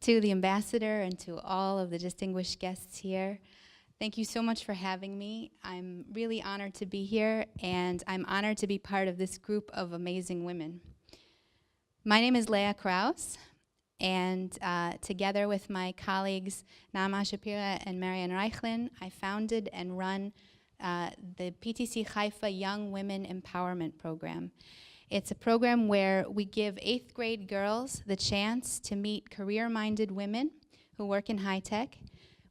To the ambassador and to all of the distinguished guests here, thank you so much for having me. I'm really honored to be here, and I'm honored to be part of this group of amazing women. My name is Leah Krauss, and together with my colleagues Naama Shapira and Marian Reichlin, I founded and run the PTC Haifa Young Women Empowerment Program. It's a program where we give 8th grade girls the chance to meet career-minded women who work in high tech.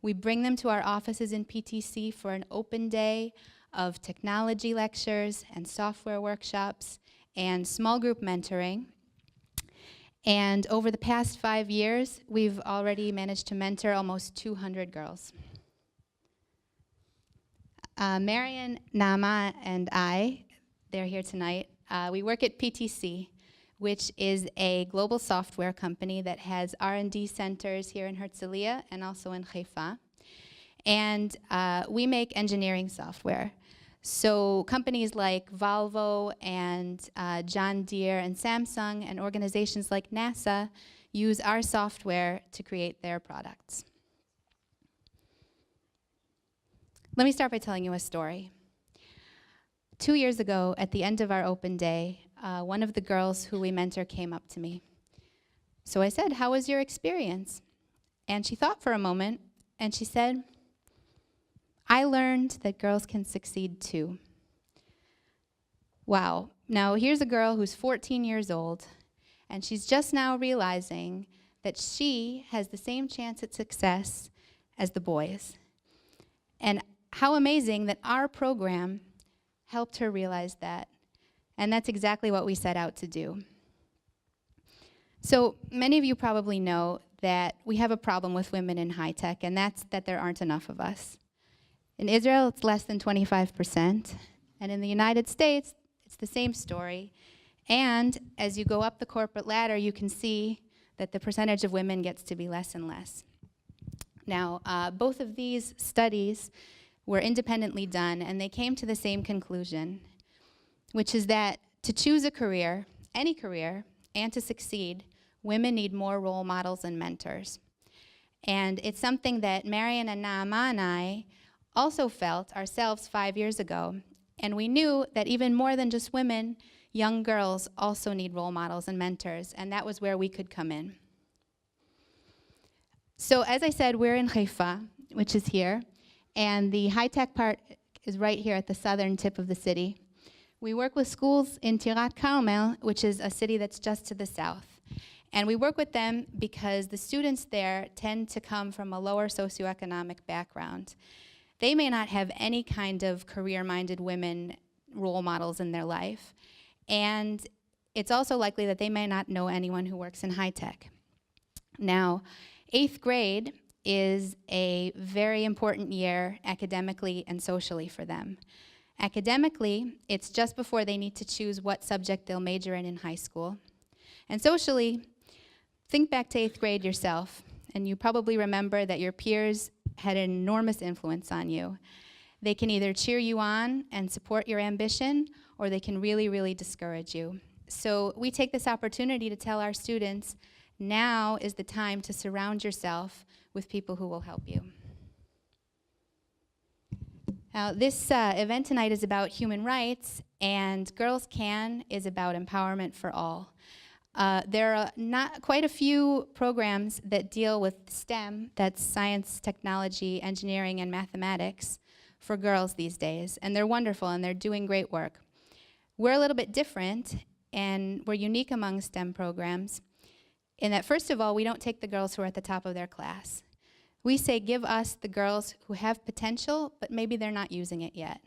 We bring them to our offices in PTC for an open day of technology lectures and software workshops and small group mentoring. And over the past 5 years, we've already managed to mentor almost 200 girls. Marian, Naama, and I, they're here tonight. We work at PTC, which is a global software company that has R&D centers here in Herzliya and also in Haifa. And we make engineering software. So companies like Volvo and John Deere and Samsung and organizations like NASA use our software to create their products. Let me start by telling you a story. 2 years ago, at the end of our open day, one of the girls who we mentor came up to me. So I said, "How was your experience?" And she thought for a moment, and she said, "I learned that girls can succeed too." Wow. Now here's a girl who's 14 years old, and she's just now realizing that she has the same chance at success as the boys. And how amazing that our program helped her realize that. And that's exactly what we set out to do. So many of you probably know that we have a problem with women in high tech, and that's that there aren't enough of us. In Israel, it's less than 25%. And in the United States, it's the same story. And as you go up the corporate ladder, you can see that the percentage of women gets to be less and less. Now, both of these studies were independently done, and they came to the same conclusion, which is that to choose a career, any career, and to succeed, women need more role models and mentors. And it's something that Marian and Naama and I also felt ourselves 5 years ago. And we knew that even more than just women, young girls also need role models and mentors, and that was where we could come in. So as I said, we're in Haifa, which is here, and the high-tech part is right here at the southern tip of the city. We work with schools in Tirat Carmel, which is a city that's just to the south. And we work with them because the students there tend to come from a lower socioeconomic background. They may not have any kind of career-minded women role models in their life. And it's also likely that they may not know anyone who works in high tech. Now, 8th grade is a very important year academically and socially for them. Academically, it's just before they need to choose what subject they'll major in high school. And socially, think back to 8th grade yourself, and you probably remember that your peers had an enormous influence on you. They can either cheer you on and support your ambition, or they can really, really discourage you. So we take this opportunity to tell our students, now is the time to surround yourself with people who will help you. Now, this event tonight is about human rights, and Girls Can is about empowerment for all. There are not quite a few programs that deal with STEM, that's science, technology, engineering, and mathematics, for girls these days, and they're wonderful, and they're doing great work. We're a little bit different, and we're unique among STEM programs, in that, first of all, we don't take the girls who are at the top of their class. We say, give us the girls who have potential, but maybe they're not using it yet.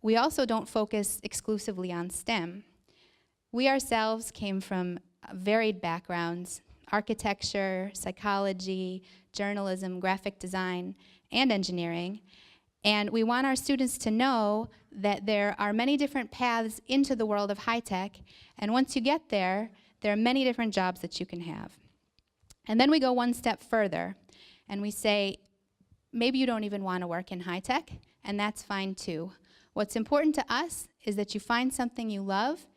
We also don't focus exclusively on STEM. We ourselves came from varied backgrounds: architecture, psychology, journalism, graphic design, and engineering. And we want our students to know that there are many different paths into the world of high tech, and once you get there, there are many different jobs that you can have. And then we go one step further, and we say, maybe you don't even want to work in high tech, and that's fine too. What's important to us is that you find something you love,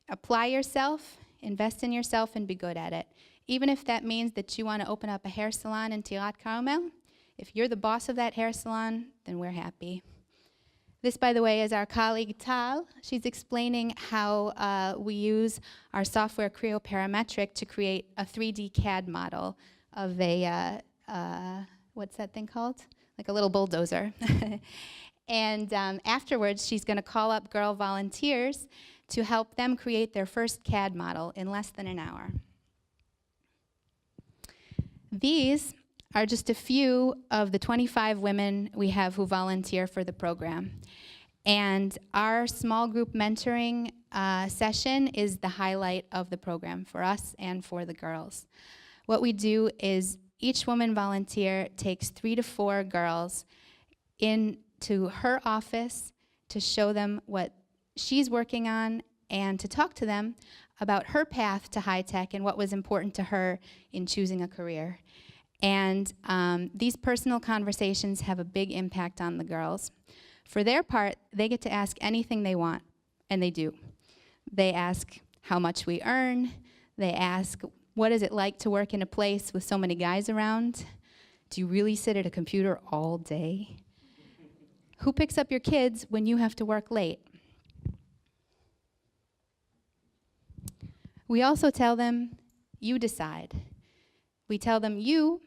apply yourself, invest in yourself, and be good at it. Even if that means that you want to open up a hair salon in Tirat Carmel, if you're the boss of that hair salon, then we're happy. This, by the way, is our colleague Tal. She's explaining how we use our software Creo Parametric to create a 3D CAD model of a, what's that thing called? Like a little bulldozer. And afterwards, she's going to call up girl volunteers to help them create their first CAD model in less than an hour. These are just a few of the 25 women we have who volunteer for the program. And our small group mentoring session is the highlight of the program for us and for the girls. What we do is each woman volunteer takes 3 to 4 girls into her office to show them what she's working on and to talk to them about her path to high tech and what was important to her in choosing a career. And these personal conversations have a big impact on the girls. For their part, they get to ask anything they want, and they do. They ask how much we earn. They ask, what is it like to work in a place with so many guys around? Do you really sit at a computer all day? Who picks up your kids when you have to work late? We also tell them, you decide. We tell them you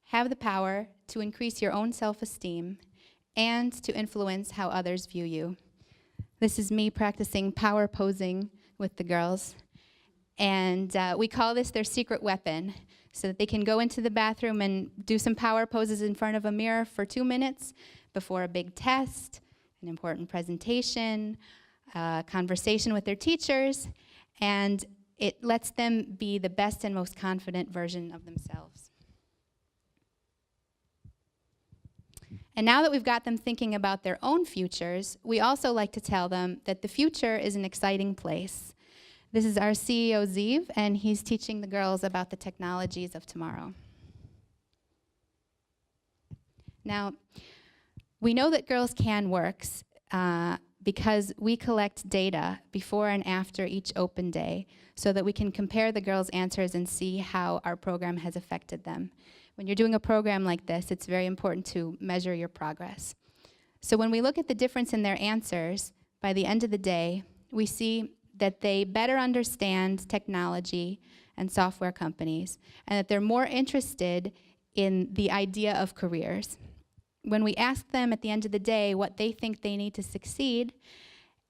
have the power to increase your own self-esteem and to influence how others view you. This is me practicing power posing with the girls. And we call this their secret weapon, so that they can go into the bathroom and do some power poses in front of a mirror for 2 minutes before a big test, an important presentation, a conversation with their teachers, and it lets them be the best and most confident version of themselves. And now that we've got them thinking about their own futures, we also like to tell them that the future is an exciting place. This is our CEO, Ziv, and he's teaching the girls about the technologies of tomorrow. Now, we know that Girls Can works because we collect data before and after each open day so that we can compare the girls' answers and see how our program has affected them. When you're doing a program like this, it's very important to measure your progress. So when we look at the difference in their answers, by the end of the day, we see that they better understand technology and software companies, and that they're more interested in the idea of careers. When we ask them at the end of the day what they think they need to succeed,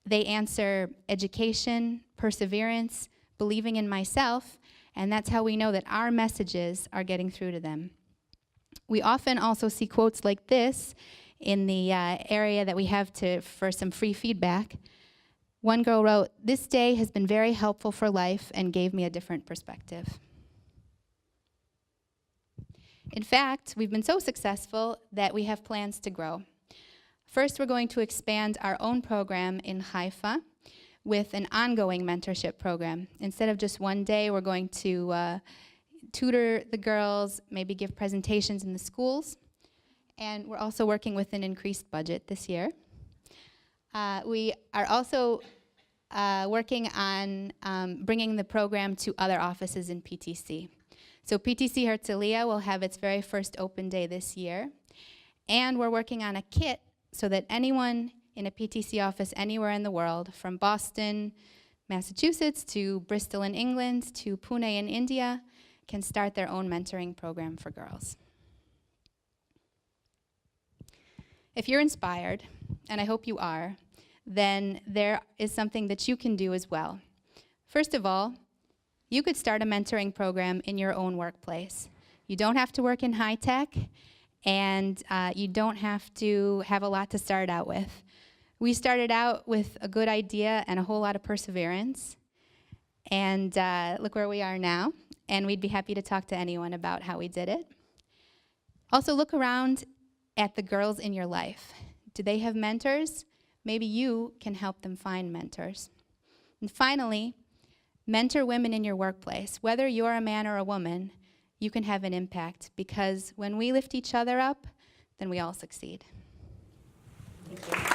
they answer education, perseverance, believing in myself, and that's how we know that our messages are getting through to them. We often also see quotes like this in the area that we have for some free feedback. One girl wrote, "This day has been very helpful for life and gave me a different perspective." In fact, we've been so successful that we have plans to grow. First, we're going to expand our own program in Haifa with an ongoing mentorship program. Instead of just one day, we're going to tutor the girls, maybe give presentations in the schools. And we're also working with an increased budget this year. We are also working on bringing the program to other offices in PTC. So PTC Herzliya will have its very first open day this year. And we're working on a kit so that anyone in a PTC office anywhere in the world, from Boston, Massachusetts, to Bristol in England, to Pune in India, can start their own mentoring program for girls. If you're inspired, and I hope you are, then there is something that you can do as well. First of all, you could start a mentoring program in your own workplace. You don't have to work in high tech, and you don't have to have a lot to start out with. We started out with a good idea and a whole lot of perseverance, and look where we are now, and we'd be happy to talk to anyone about how we did it. Also, look around at the girls in your life. Do they have mentors? Maybe you can help them find mentors. And finally, mentor women in your workplace. Whether you're a man or a woman, you can have an impact, because when we lift each other up, then we all succeed. Thank you.